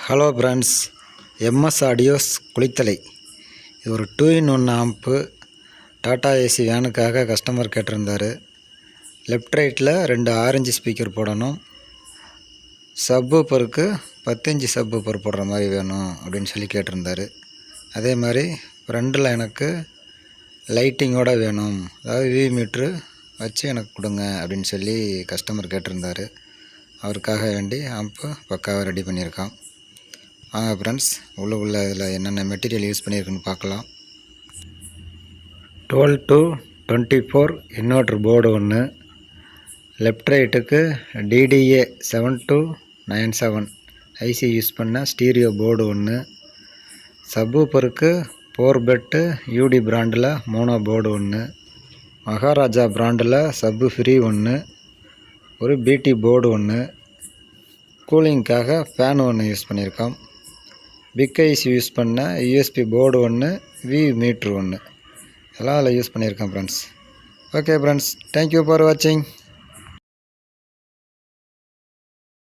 Hello friends, MS audios Kulithalai. இது ஒரு 2-in-1 amp. Tata AC வேனுக்காக கஸ்டமர் கேட்டிருந்தார். லெஃப்ட் ரைட்டில் 2 ஆரஞ்சு ஸ்பீக்கர் போடணும். சப்வூஃபருக்கு 10 இன்ச் சப்வூஃபர் போடுற மாதிரி வேணும் அப்படின்னு சொல்லி கேட்டிருந்தார். அதே மாதிரி ஃப்ரண்டில் எனக்கு லைட்டிங்கோடு வேணும், அதாவது வி மீட்ரு வச்சு எனக்கு கொடுங்க அப்படின்னு சொல்லி கஸ்டமர் கேட்டிருந்தார். அவருக்காக வேண்டி ஆம்ப்பு பக்காவாக ரெடி பண்ணியிருக்கான். வாங்க ஃப்ரெண்ட்ஸ், உள்ள இதில் என்னென்ன மெட்டீரியல் யூஸ் பண்ணியிருக்குன்னு பார்க்கலாம். 12 to 24 இன்வெர்ட்ரு போர்டு ஒன்று, லெஃப்ட் ரைட்டுக்கு DDA 7297 ஐசி யூஸ் பண்ண ஸ்டீரியோ போர்டு ஒன்று, சப்வூஃபருக்கு 4 பெட்டு யூடி பிராண்டில் மோனோ போர்டு ஒன்று, மகாராஜா பிராண்டில் சப்பு ஃப்ரீ ஒன்று, ஒரு பிடி போர்டு ஒன்று, கூலிங்க்காக ஃபேன் ஒன்று யூஸ் பண்ணியிருக்கோம். பிக் ஐசி யூஸ் பண்ண யூஎஸ்பி போர்டு ஒன்று, வி மீட்ரு ஒன்று, எல்லாம் அதில் யூஸ் பண்ணியிருக்கேன் friends. Okay friends, thank you for வாட்சிங்.